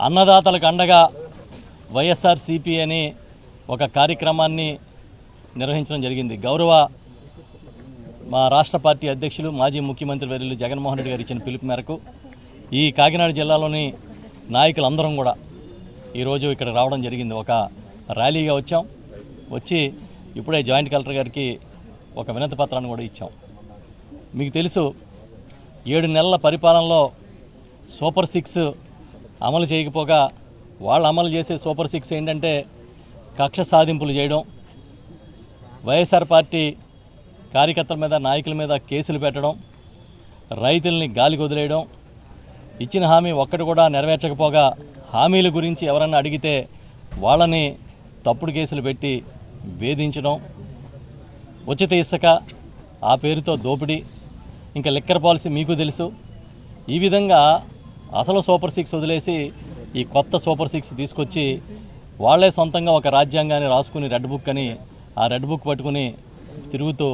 అన్నదాతలకు అండగా వైఎస్ఆర్సీపీ అని ఒక కార్యక్రమాన్ని నిర్వహించడం జరిగింది. గౌరవ మా రాష్ట్ర పార్టీ అధ్యక్షులు మాజీ ముఖ్యమంత్రి వర్యులు జగన్మోహన్ రెడ్డి గారు ఇచ్చిన పిలుపు మేరకు ఈ కాకినాడ జిల్లాలోని నాయకులందరం కూడా ఈరోజు ఇక్కడ రావడం జరిగింది. ఒక ర్యాలీగా వచ్చి ఇప్పుడే జాయింట్ కలెక్టర్ గారికి ఒక వినతి పత్రాన్ని కూడా ఇచ్చాం. మీకు తెలుసు 7 నెలల పరిపాలనలో సూపర్ 6 అమలు చేయకపోగా వాళ్ళు అమలు చేసే సూపర్ 6 ఏంటంటే కక్ష సాధింపులు చేయడం, వైఎస్ఆర్ పార్టీ కార్యకర్తల మీద నాయకుల మీద కేసులు పెట్టడం, రైతుల్ని గాలికి వదిలేయడం, ఇచ్చిన హామీ ఒక్కటి కూడా నెరవేర్చకపోగా హామీల గురించి ఎవరన్నా అడిగితే వాళ్ళని తప్పుడు కేసులు పెట్టి వేధించడం, ఉచిత ఇసుక ఆ పేరుతో దోపిడీ, ఇంకా లిక్కర్ పాలసీ మీకు తెలుసు. ఈ విధంగా అసలు సూపర్ 6 వదిలేసి ఈ కొత్త సూపర్ 6 తీసుకొచ్చి వాళ్ళే సొంతంగా ఒక రాజ్యాంగాన్ని రాసుకుని రెడ్ బుక్ అని ఆ రెడ్ బుక్ పట్టుకుని తిరుగుతూ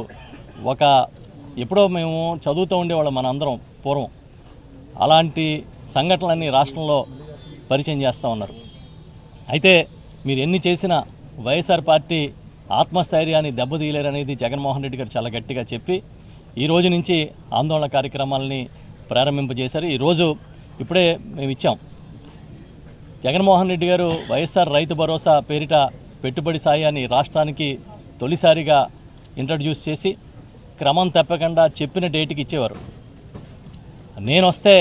ఎప్పుడో మేము చదువుతూ ఉండేవాళ్ళం మన అందరం పూర్వం. అలాంటి సంఘటనలన్నీ రాష్ట్రంలో పరిచయం చేస్తూ ఉన్నారు. అయితే మీరు ఎన్ని చేసినా వైఎస్ఆర్ పార్టీ ఆత్మస్థైర్యాన్ని దెబ్బతీయలేరనేది జగన్మోహన్ రెడ్డి గారు చాలా గట్టిగా చెప్పి ఈ రోజు నుంచి ఆందోళన కార్యక్రమాలని ప్రారంభింపజేశారు. ఈరోజు ఇప్పుడే మేము ఇచ్చాం. జగన్మోహన్ రెడ్డి గారు వైఎస్ఆర్ రైతు భరోసా పేరిట పెట్టుబడి సాయాన్ని రాష్ట్రానికి తొలిసారిగా ఇంట్రడ్యూస్ చేసి క్రమం తప్పకుండా చెప్పిన డేట్కి ఇచ్చేవారు. నేను వస్తే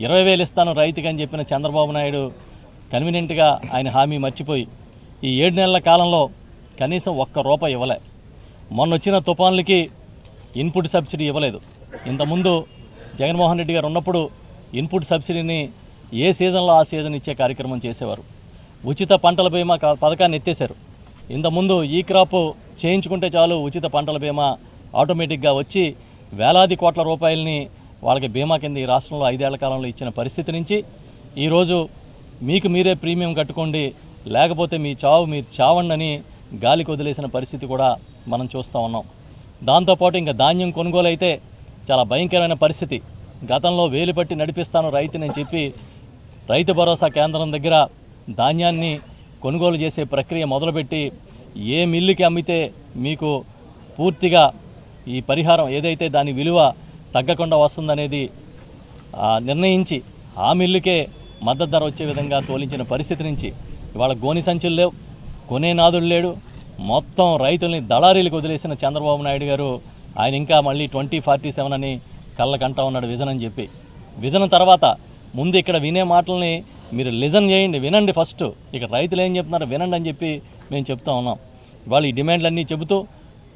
20,000 ఇస్తాను రైతుకి అని చెప్పిన చంద్రబాబు నాయుడు కన్వీనియంట్గా ఆయన హామీ మర్చిపోయి ఈ 7 నెలల కాలంలో కనీసం ₹1 ఇవ్వలే. మొన్న వచ్చిన తుఫాన్లకి ఇన్పుట్ సబ్సిడీ ఇవ్వలేదు. ఇంతకుముందు జగన్మోహన్ రెడ్డి గారు ఉన్నప్పుడు ఇన్పుట్ సబ్సిడీని ఏ సీజన్లో ఆ సీజన్ ఇచ్చే కార్యక్రమం చేసేవారు. ఉచిత పంటల బీమా పథకాన్ని ఎత్తేశారు. ఇంతకుముందు ఈ క్రాప్ చేయించుకుంటే చాలు ఉచిత పంటల బీమా ఆటోమేటిక్గా వచ్చి వేలాది కోట్ల రూపాయలని వాళ్ళకి బీమా కింద ఈ రాష్ట్రంలో 5 ఏళ్ల కాలంలో ఇచ్చిన పరిస్థితి నుంచి ఈరోజు మీకు మీరే ప్రీమియం కట్టుకోండి, లేకపోతే మీ చావు మీరు చావండి అని గాలికి వదిలేసిన పరిస్థితి కూడా మనం చూస్తూ ఉన్నాం. దాంతోపాటు ఇంకా ధాన్యం కొనుగోలు అయితే చాలా భయంకరమైన పరిస్థితి. గతంలో వేలు పట్టి నడిపిస్తాను రైతుని అని చెప్పి రైతు భరోసా కేంద్రం దగ్గర ధాన్యాన్ని కొనుగోలు చేసే ప్రక్రియ మొదలుపెట్టి ఏ మిల్లుకి అమ్మితే మీకు పూర్తిగా ఈ పరిహారం ఏదైతే దాని విలువ తగ్గకుండా వస్తుందనేది నిర్ణయించి ఆ మిల్లుకే మద్దతు ధర వచ్చే విధంగా తోలించిన పరిస్థితి నుంచి ఇవాళ గోని సంచులు లేవు, కొనే నాదుడు లేడు, మొత్తం రైతుల్ని దళారీలకు వదిలేసిన చంద్రబాబు నాయుడు గారు ఆయన ఇంకా మళ్ళీ 2047 అని కళ్ళకంటా ఉన్నాడు విజన్ అని చెప్పి. విజన్ తర్వాత ముందు ఇక్కడ వినే మాటల్ని మీరు లిజన్ చేయండి, వినండి. ఫస్ట్ ఇక్కడ రైతులు ఏం చెప్తున్నారో వినండి అని చెప్పి మేము చెప్తా ఉన్నాం. ఇవాళ ఈ డిమాండ్లన్నీ చెబుతూ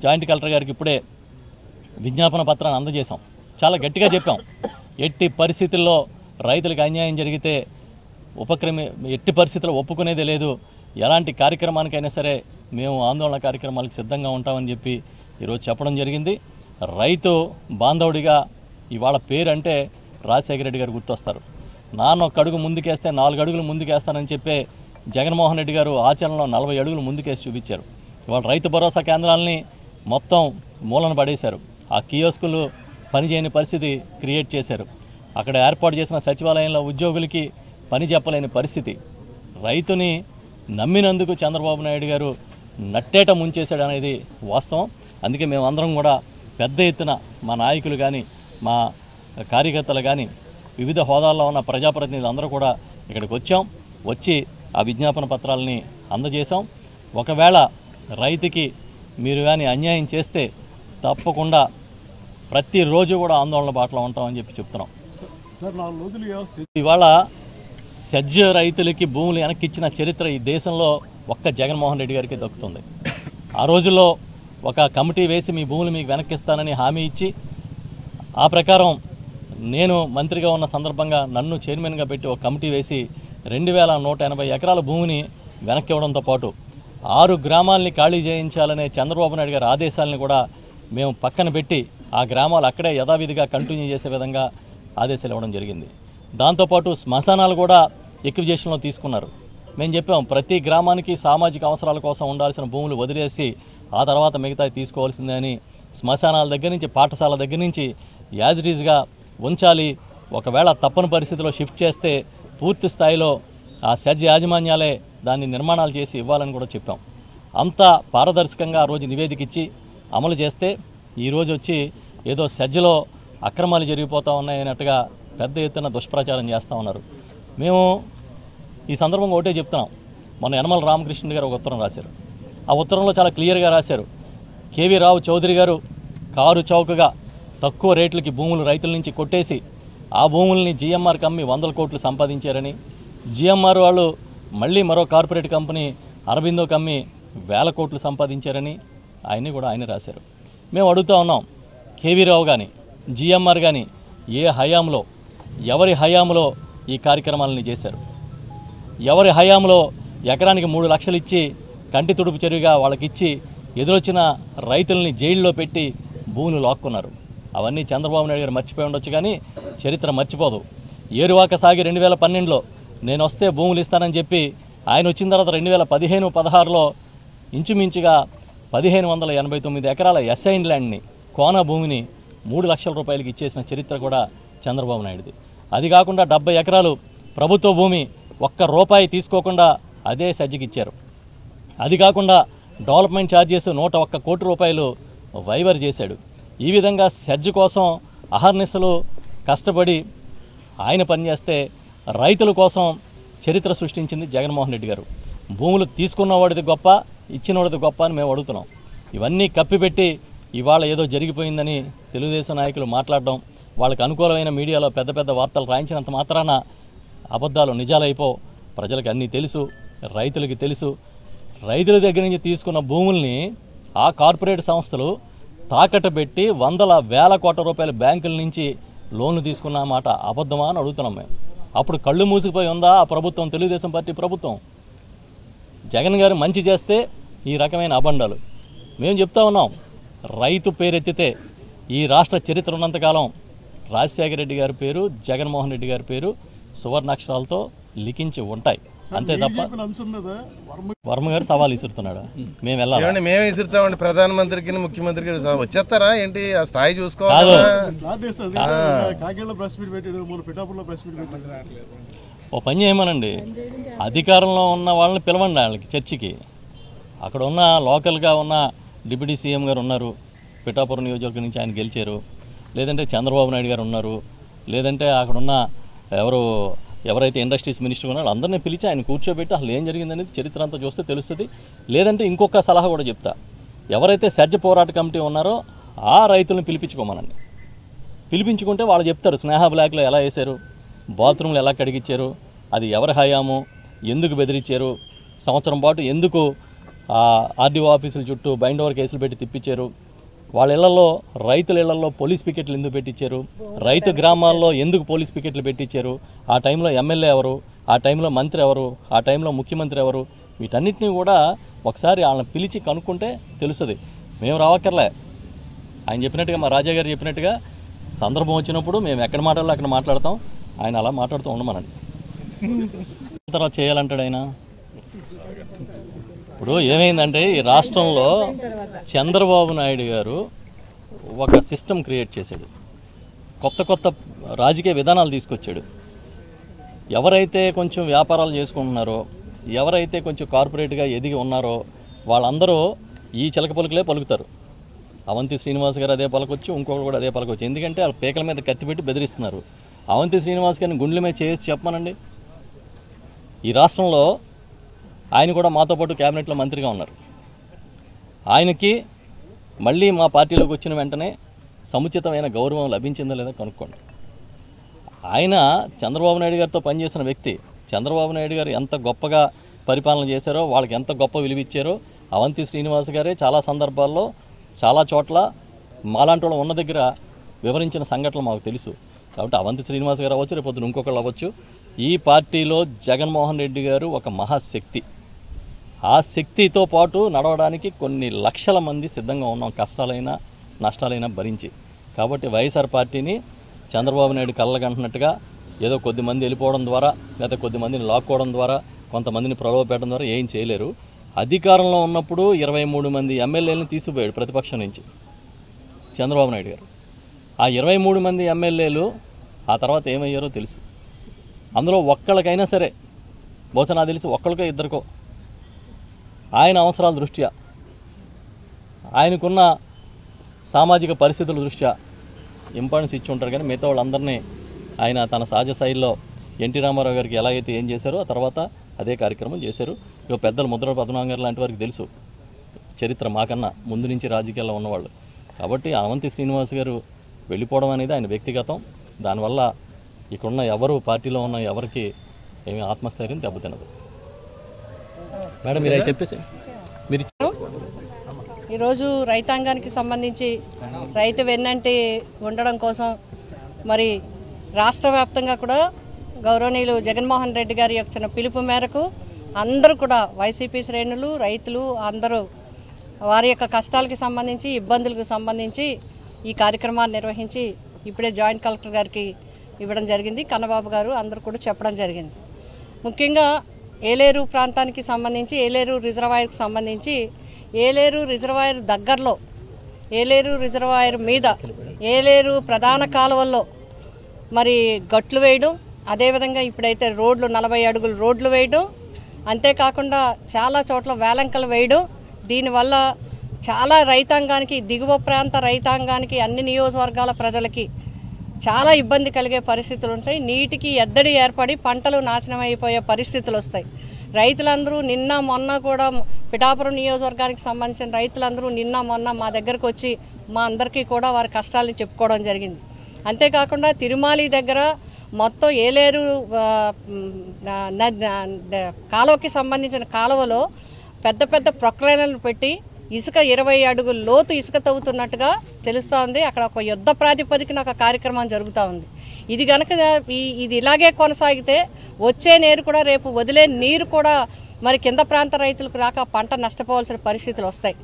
జాయింట్ కలెక్టర్ గారికి ఇప్పుడే విజ్ఞాపన పత్రాన్ని అందజేశాం. చాలా గట్టిగా చెప్పాం, ఎట్టి పరిస్థితుల్లో రైతులకు అన్యాయం జరిగితే ఎట్టి పరిస్థితుల్లో ఒప్పుకునేదే లేదు. ఎలాంటి కార్యక్రమానికైనా సరే మేము ఆందోళన కార్యక్రమాలకు సిద్ధంగా ఉంటామని చెప్పి ఈరోజు చెప్పడం జరిగింది. రైతు బాంధవుడిగా ఇవాళ పేరు అంటే రాజశేఖర రెడ్డి గారు గుర్తొస్తారు. నాన్న 1 అడుగు ముందుకేస్తే 4 అడుగులు ముందుకేస్తానని చెప్పే జగన్మోహన్ రెడ్డి గారు ఆచరణలో 40 అడుగులు ముందుకేసి చూపించారు. ఇవాళ రైతు భరోసా కేంద్రాలని మొత్తం మూలన పడేశారు. ఆ కియోస్కులు పనిచేయని పరిస్థితి క్రియేట్ చేశారు. అక్కడ ఏర్పాటు చేసిన సచివాలయంలో ఉద్యోగులకి పని చెప్పలేని పరిస్థితి. రైతుని నమ్మినందుకు చంద్రబాబు నాయుడు గారు నట్టేట ముంచేశాడు అనేది వాస్తవం. అందుకే మేమందరం కూడా పెద్ద ఎత్తున మా నాయకులు కానీ మా కార్యకర్తలు కానీ వివిధ హోదాల్లో ఉన్న ప్రజాప్రతినిధులు అందరూ కూడా ఇక్కడికి వచ్చి ఆ విజ్ఞాపన పత్రాలని అందజేశాం. ఒకవేళ రైతుకి మీరు కానీ అన్యాయం చేస్తే తప్పకుండా ప్రతిరోజు కూడా ఆందోళన బాటలో ఉంటామని చెప్పి చెప్తున్నాం. ఇవాళ సజ్జ రైతులకి భూములు వెనక్కిచ్చిన చరిత్ర ఈ దేశంలో ఒక్క జగన్మోహన్ రెడ్డి గారికి దక్కుతుంది. ఆ రోజుల్లో ఒక కమిటీ వేసి మీ భూములు మీకు వెనక్కిస్తానని హామీ ఇచ్చి ఆ ప్రకారం నేను మంత్రిగా ఉన్న సందర్భంగా నన్ను చైర్మన్గా పెట్టి ఒక కమిటీ వేసి 2180 ఎకరాల భూమిని వెనక్కి ఇవ్వడంతో పాటు 6 గ్రామాలని ఖాళీ చేయించాలనే చంద్రబాబు నాయుడు గారి ఆదేశాలను కూడా మేము పక్కన పెట్టి ఆ గ్రామాలు అక్కడే యథావిధిగా కంటిన్యూ చేసే విధంగా ఆదేశాలు ఇవ్వడం జరిగింది. దాంతోపాటు శ్మశానాలు కూడా ఎక్విజేషన్లో తీసుకున్నారు. మేము చెప్పాం, ప్రతి గ్రామానికి సామాజిక అవసరాల కోసం ఉండాల్సిన భూములు వదిలేసి ఆ తర్వాత మిగతా తీసుకోవాల్సిందే అని శ్మశానాల దగ్గర నుంచి పాఠశాల దగ్గర నుంచి యాజ్ ఇట్ ఈజ్గా ఉంచాలి. ఒకవేళ తప్పని పరిస్థితిలో షిఫ్ట్ చేస్తే పూర్తి స్థాయిలో ఆ సెజ్ యాజమాన్యాలే దాన్ని నిర్మాణాలు చేసి ఇవ్వాలని కూడా చెప్పాం. అంత పారదర్శకంగా ఆ రోజు నివేదిక ఇచ్చి అమలు చేస్తే ఈరోజు వచ్చి ఏదో సెజ్లో అక్రమాలు జరిగిపోతూ ఉన్నాయన్నట్టుగా పెద్ద ఎత్తున దుష్ప్రచారం చేస్తూ ఉన్నారు. మేము ఈ సందర్భంగా ఒకటే చెప్తున్నాం. మొన్న యనమల రామకృష్ణ గారు ఒక ఉత్తరం రాశారు. ఆ ఉత్తరంలో చాలా క్లియర్గా రాశారు. కేవీ రావు చౌదరి గారు కారు చౌకగా తక్కువ రేట్లకి భూములు రైతుల నుంచి కొట్టేసి ఆ భూముల్ని జిఎంఆర్కి అమ్మి 100 కోట్లు సంపాదించారని, జిఎంఆర్ వాళ్ళు మళ్ళీ మరో కార్పొరేట్ కంపెనీ అరబిందోకి అమ్మి 1000 కోట్లు సంపాదించారని ఆయన రాశారు. మేము అడుగుతూ ఉన్నాం, కేవీ రావు కానీ జిఎంఆర్ కానీ ఏ హయాంలో ఎవరి హయాంలో ఈ కార్యక్రమాలని చేశారు? ఎవరి హయాంలో ఎకరానికి 3 లక్షలు ఇచ్చి కంటి తుడుపు చెరువుగా వాళ్ళకిచ్చి ఎదురొచ్చిన రైతుల్ని జైల్లో పెట్టి భూములు లాక్కున్నారు? అవన్నీ చంద్రబాబు నాయుడు గారు మర్చిపోయి ఉండొచ్చు, కానీ చరిత్ర మర్చిపోదు. ఏరువాక సాగి 2012లో నేను వస్తే భూములు ఇస్తానని చెప్పి ఆయన వచ్చిన తర్వాత 2015-16లో ఇంచుమించుగా 1589 ఎకరాల ఎస్ఐన్ ల్యాండ్ని, కోనా భూమిని 3 లక్షల రూపాయలకి ఇచ్చేసిన చరిత్ర కూడా చంద్రబాబు నాయుడుది. అది కాకుండా 70 ఎకరాలు ప్రభుత్వ భూమి ₹1 తీసుకోకుండా అదే సెజ్కి ఇచ్చారు. అది కాకుండా డెవలప్మెంట్ ఛార్జెస్ 101 కోటి రూపాయలు వైవర్ చేశాడు. ఈ విధంగా సెజ్ కోసం అహర్నిశలు కష్టపడి ఆయన పనిచేస్తే రైతుల కోసం చరిత్ర సృష్టించింది జగన్మోహన్ రెడ్డి గారు. భూములు తీసుకున్నవాడిది గొప్ప, ఇచ్చినవాడిది గొప్ప అని మేము అడుగుతున్నాం. ఇవన్నీ కప్పిపెట్టి ఇవాళ ఏదో జరిగిపోయిందని తెలుగుదేశం నాయకులు మాట్లాడడం, వాళ్ళకి అనుకూలమైన మీడియాలో పెద్ద పెద్ద వార్తలు రాయించినంత మాత్రాన అబద్ధాలు నిజాలైపో. ప్రజలకు అన్నీ తెలుసు, రైతులకి తెలుసు. రైతుల దగ్గర నుంచి తీసుకున్న భూముల్ని ఆ కార్పొరేట్ సంస్థలు తాకట్టు పెట్టి 100,000 కోట్ల రూపాయల బ్యాంకుల నుంచి లోన్లు తీసుకున్న మాట అబద్ధమా అని అడుగుతున్నాం మేము. అప్పుడు కళ్ళు మూసిపోయి ఉందా ఆ ప్రభుత్వం, తెలుగుదేశం పార్టీ ప్రభుత్వం? జగన్ గారు మంచి చేస్తే ఈ రకమైన అబండాలు. మేము చెప్తా ఉన్నాం, రైతు పేరెత్తితే ఈ రాష్ట్ర చరిత్ర ఉన్నంతకాలం రాజశేఖర రెడ్డి గారి పేరు, జగన్మోహన్ రెడ్డి గారి పేరు సువర్ణాక్షరాలతో లిఖించి ఉంటాయి. అంతే తప్ప వర్మ గారు సవాల్ ఇసురుతున్నాడు. మేము వెళ్ళాలి, మేమే ఇసురుతామండి. ప్రధానమంత్రికి ముఖ్యమంత్రికి వచ్చేస్తారా ఏంటి? ఆ స్థాయి చూసుకోవాలి. ఓ పని చేయమనండి, అధికారంలో ఉన్న వాళ్ళని పిలవండి వాళ్ళకి చర్చికి. అక్కడ ఉన్న లోకల్గా ఉన్న డిప్యూటీ సీఎం గారు ఉన్నారు, పిఠాపురం నియోజకవర్గం నుంచి ఆయన గెలిచారు. లేదంటే చంద్రబాబు నాయుడు గారు ఉన్నారు, లేదంటే అక్కడున్న ఎవరైతే ఇండస్ట్రీస్ మినిస్టర్ ఉన్నారో అందరినీ పిలిచి ఆయన కూర్చోబెట్టి అసలు ఏం జరిగిందనేది చరిత్ర అంతా చూస్తే తెలుస్తుంది. లేదంటే ఇంకొక సలహా కూడా చెప్తా, ఎవరైతే సెజ్ పోరాట కమిటీ ఉన్నారో ఆ రైతులను పిలిపించుకోమనండి. పిలిపించుకుంటే వాళ్ళు చెప్తారు స్నేహ బ్లాక్లో ఎలా వేశారు, బాత్రూమ్లు ఎలా కడిగిచ్చారు, అది ఎవరి హయాము, ఎందుకు బెదిరించారు, సంవత్సరం పాటు ఎందుకు ఆర్డీఓ ఆఫీసుల చుట్టూ బైండ్ ఓవర్ కేసులు పెట్టి తిప్పించారు, వాళ్ళ ఇళ్లలో రైతుల ఇళ్లలో పోలీస్ పికెట్లు ఎందుకు పెట్టించారు, రైతు గ్రామాల్లో ఎందుకు పోలీస్ పికెట్లు పెట్టించారు, ఆ టైంలో ఎమ్మెల్యే ఎవరు, ఆ టైంలో మంత్రి ఎవరు, ఆ టైంలో ముఖ్యమంత్రి ఎవరు, వీటన్నిటిని కూడా ఒకసారి వాళ్ళని పిలిచి కనుక్కుంటే తెలుస్తుంది. మేము రావక్కర్లే. ఆయన చెప్పినట్టుగా, మా రాజా గారు చెప్పినట్టుగా సందర్భం వచ్చినప్పుడు మేము ఎక్కడ మాట్లాడాలో అక్కడ మాట్లాడతాం. ఆయన అలా మాట్లాడుతూ ఉండమనండి. తర్వాత చేయాలంటాడు ఆయన. ఇప్పుడు ఏమైందంటే ఈ రాష్ట్రంలో చంద్రబాబు నాయుడు గారు ఒక సిస్టమ్ క్రియేట్ చేశాడు, కొత్త రాజకీయ విధానాలు తీసుకొచ్చాడు. ఎవరైతే కొంచెం వ్యాపారాలు చేసుకుంటున్నారో, ఎవరైతే కొంచెం కార్పొరేట్గా ఎదిగి ఉన్నారో వాళ్ళందరూ ఈ చిలక పలుకులే పలుకుతారు. అవంతి శ్రీనివాస్ గారు అదే పలకొచ్చు, ఇంకొకరు కూడా అదే పలకొచ్చు. ఎందుకంటే వాళ్ళ పేకల మీద కత్తి పెట్టి బెదిరిస్తున్నారు. అవంతి శ్రీనివాస్ గారిని గుండెల మీద చేసి చెప్పమనండి. ఈ రాష్ట్రంలో ఆయన కూడా మాతో పాటు క్యాబినెట్లో మంత్రిగా ఉన్నారు. ఆయనకి మళ్ళీ మా పార్టీలోకి వచ్చిన వెంటనే సముచితమైన గౌరవం లభించిందో లేదో కనుక్కోండి. ఆయన చంద్రబాబు నాయుడు గారితో పనిచేసిన వ్యక్తి. చంద్రబాబు నాయుడు గారు ఎంత గొప్పగా పరిపాలన చేశారో, వాళ్ళకి ఎంత గొప్ప విలువ ఇచ్చారో అవంతి శ్రీనివాస్ గారే చాలా సందర్భాల్లో చాలా చోట్ల మాలాంటి వాళ్ళు ఉన్న దగ్గర వివరించిన సంఘటనలు మాకు తెలుసు. కాబట్టి అవంతి శ్రీనివాస్ గారు అవ్వచ్చు, రేపు పొద్దున ఇంకొకళ్ళు అవ్వచ్చు. ఈ పార్టీలో జగన్మోహన్ రెడ్డి గారు ఒక మహాశక్తి. ఆ శక్తితో పాటు నడవడానికి కొన్ని లక్షల మంది సిద్ధంగా ఉన్నాం, కష్టాలైనా నష్టాలైనా భరించి. కాబట్టి వైఎస్ఆర్ పార్టీని చంద్రబాబు నాయుడు కళ్ళగంటున్నట్టుగా ఏదో కొద్దిమంది వెళ్ళిపోవడం ద్వారా, లేదా కొద్దిమందిని లాక్కోవడం ద్వారా, కొంతమందిని ప్రలోభపెట్టడం ద్వారా ఏం చేయలేరు. అధికారంలో ఉన్నప్పుడు 23 మంది ఎమ్మెల్యేలను తీసుకుపోయాడు ప్రతిపక్షం నుంచి చంద్రబాబు నాయుడు గారు. ఆ 23 మంది ఎమ్మెల్యేలు ఆ తర్వాత ఏమయ్యారో తెలుసు. అందులో ఒక్కళ్ళకైనా సరే బహుశా నాకు తెలిసి ఒక్కరికో ఇద్దరికో ఆయన అవసరాల దృష్ట్యా ఆయనకున్న సామాజిక పరిస్థితుల దృష్ట్యా ఇంపార్టెన్స్ ఇచ్చి ఉంటారు. కానీ మిగతా వాళ్ళందరినీ ఆయన తన సహజ శైలిలో ఎన్టీ రామారావు గారికి ఎలా అయితే ఏం చేశారో ఆ తర్వాత అదే కార్యక్రమం చేశారు. ఇక పెద్దలు ముద్ర పద్మనాభం గారు లాంటి వారికి తెలుసు చరిత్ర మాకన్నా ముందు నుంచి రాజకీయాల్లో ఉన్నవాళ్ళు. కాబట్టి అవంతి శ్రీనివాస్ గారు వెళ్ళిపోవడం అనేది ఆయన వ్యక్తిగతం. దానివల్ల ఇక్కడున్న ఎవరు పార్టీలో ఉన్న ఎవరికి ఏమీ ఆత్మస్థైర్యం దెబ్బతినదు. మేడం మీరు అవి చెప్పేసి మీరు ఈరోజు రైతాంగానికి సంబంధించి రైతు వెన్నంటి ఉండడం కోసం మరి రాష్ట్ర వ్యాప్తంగా కూడా గౌరవనీయులు జగన్మోహన్ రెడ్డి గారి యొక్క పిలుపు మేరకు అందరూ కూడా వైసీపీ శ్రేణులు రైతులు అందరూ వారి యొక్క కష్టాలకు సంబంధించి ఇబ్బందులకు సంబంధించి ఈ కార్యక్రమాన్ని నిర్వహించి ఇప్పుడే జాయింట్ కలెక్టర్ గారికి ఇవ్వడం జరిగింది. కన్నబాబు గారు అందరూ కూడా చెప్పడం జరిగింది. ముఖ్యంగా ఏలేరు ప్రాంతానికి సంబంధించి ఏలేరు రిజర్వాయర్కి సంబంధించి ఏలేరు రిజర్వాయర్ దగ్గరలో ఏలేరు రిజర్వాయర్ మీద ఏలేరు ప్రధాన కాలువల్లో మరి గట్లు వేయడం, అదేవిధంగా ఇప్పుడైతే రోడ్లు 40 అడుగులు రోడ్లు వేయడం, అంతేకాకుండా చాలా చోట్ల వేలంకలు వేయడం. దీనివల్ల చాలా రైతాంగానికి దిగువ ప్రాంత రైతాంగానికి అన్ని నియోజకవర్గాల ప్రజలకి చాలా ఇబ్బంది కలిగే పరిస్థితులు ఉంటాయి. నీటికి ఎద్దడి ఏర్పడి పంటలు నాశనం అయిపోయే పరిస్థితులు వస్తాయి. రైతులందరూ నిన్న మొన్న కూడా పిఠాపురం నియోజకవర్గానికి సంబంధించిన రైతులందరూ నిన్న మొన్న మా దగ్గరకు వచ్చి మా అందరికీ కూడా వారి కష్టాలను చెప్పుకోవడం జరిగింది. అంతేకాకుండా తిరుమాలి దగ్గర మొత్తం ఏలేరు కాలువకి సంబంధించిన కాలువలో పెద్ద పెద్ద ప్రొక్లైనర్లు పెట్టి ఇసుక 20 అడుగుల లోతు ఇసుక తవ్వుతున్నట్టుగా తెలుస్తూ ఉంది. అక్కడ ఒక యుద్ధ ప్రాతిపదికన ఒక కార్యక్రమం జరుగుతూ ఉంది. ఇది కనుక ఇది ఇలాగే కొనసాగితే వచ్చే నీరు కూడా రేపు వదిలే నీరు కూడా మరి కింద ప్రాంత రైతులకు రాక పంట నష్టపోవాల్సిన పరిస్థితులు వస్తాయి.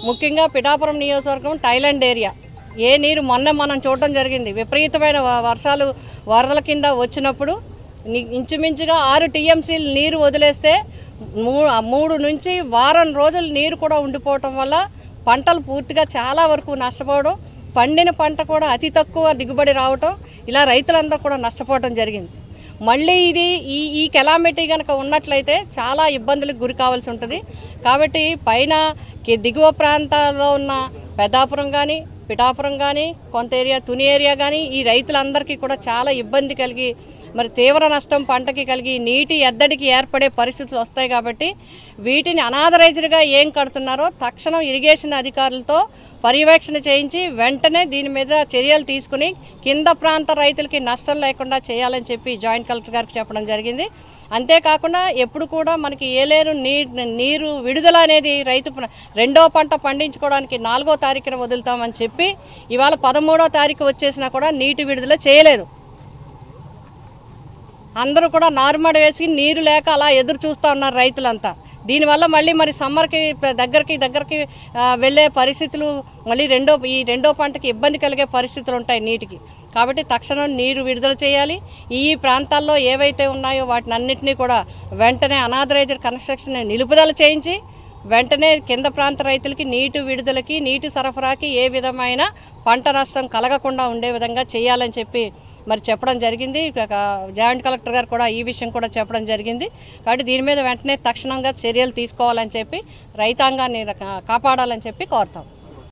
ముఖ్యంగా పిఠాపురం నియోజకవర్గం టైలాండ్ ఏరియా ఏ నీరు మనం చూడటం జరిగింది. విపరీతమైన వర్షాలు వరదల కింద వచ్చినప్పుడు ఇంచుమించుగా 6 టీఎంసీలు నీరు వదిలేస్తే 3 నుంచి వారం రోజులు నీరు కూడా ఉండిపోవటం వల్ల పంటలు పూర్తిగా చాలా వరకు నష్టపోవడం, పండిన పంట కూడా అతి తక్కువ దిగుబడి రావటం, ఇలా రైతులందరూ కూడా నష్టపోవటం జరిగింది. మళ్ళీ ఇది ఈ కెలామిటీ కనుక ఉన్నట్లయితే చాలా ఇబ్బందులకు గురి కావాల్సి ఉంటుంది. కాబట్టి పైన దిగువ ప్రాంతాల్లో ఉన్న పెద్దాపురం కానీ పిఠాపురం కానీ కొంత ఏరియా తుని ఏరియా కానీ ఈ రైతులందరికీ కూడా చాలా ఇబ్బంది కలిగి మరి తీవ్ర నష్టం పంటకి కలిగి నీటి ఎద్దడికి ఏర్పడే పరిస్థితులు వస్తాయి. కాబట్టి వీటిని అనాథరైజ్డ్గా ఏం కడుతున్నారో తక్షణం ఇరిగేషన్ అధికారులతో పర్యవేక్షణ చేయించి వెంటనే దీని మీద చర్యలు తీసుకుని కింద ప్రాంత రైతులకి నష్టం లేకుండా చేయాలని చెప్పి జాయింట్ కలెక్టర్ గారికి చెప్పడం జరిగింది. అంతేకాకుండా ఎప్పుడు కూడా మనకి ఏలేరు నీరు విడుదల అనేది రైతు 2వ పంట పండించుకోవడానికి 4వ తారీఖున వదులుతామని చెప్పి ఇవాళ 13వ తారీఖు వచ్చేసినా కూడా నీటి విడుదల చేయలేదు. అందరూ కూడా నారుమడి వేసి నీరు లేక అలా ఎదురు చూస్తూ ఉన్నారు రైతులంతా. దీనివల్ల మళ్ళీ మరి సమ్మర్కి దగ్గరికి వెళ్ళే పరిస్థితులు మళ్ళీ ఈ రెండో పంటకి ఇబ్బంది కలిగే పరిస్థితులు ఉంటాయి నీటికి. కాబట్టి తక్షణం నీరు విడుదల చేయాలి. ఈ ప్రాంతాల్లో ఏవైతే ఉన్నాయో వాటిని అన్నింటినీ కూడా వెంటనే అనాథరైజ్డ్ కన్స్ట్రక్షన్ నిలుపుదల చేయించి వెంటనే కింద ప్రాంత రైతులకి నీటి విడుదలకి నీటి సరఫరాకి ఏ విధమైన పంట నష్టం కలగకుండా ఉండే విధంగా చేయాలని చెప్పి మరి చెప్పడం జరిగింది. జాయింట్ కలెక్టర్ గారు కూడా ఈ విషయం కూడా చెప్పడం జరిగింది. కాబట్టి దీని మీద వెంటనే తక్షణంగా చర్యలు తీసుకోవాలని చెప్పి రైతాంగాన్ని కాపాడాలని చెప్పి కోరుతాం.